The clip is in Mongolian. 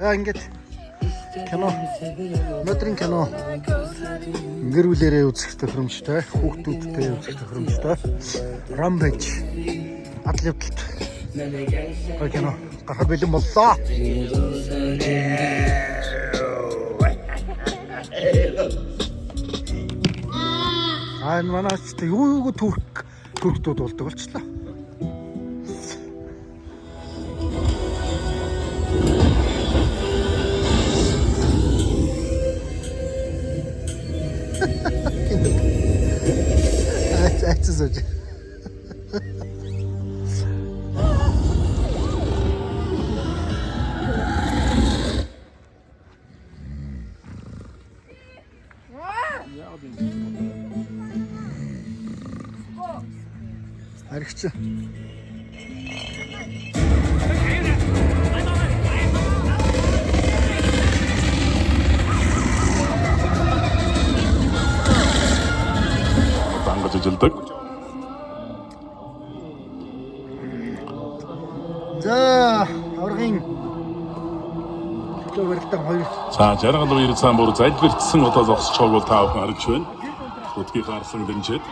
Ингээд кино. Өнөөдрийн кино гэр бүлэрээ үзэх тохиромжтой, хүүхдүүдтэй үзэх тохиромжтой. Rampage атлетт. Кино гарах бэлэн боллоо. Манайч юу турктууд болдог болчихлоо. Айцсаж. Аригч. Дангаж ажилдаг. За, аврагын барилтан 2. За, жаргал 2 цаан бүр залбирчсан одоо зогсож байгааг та бүхэн харж байна. Хөтгий гарсан дэмжээд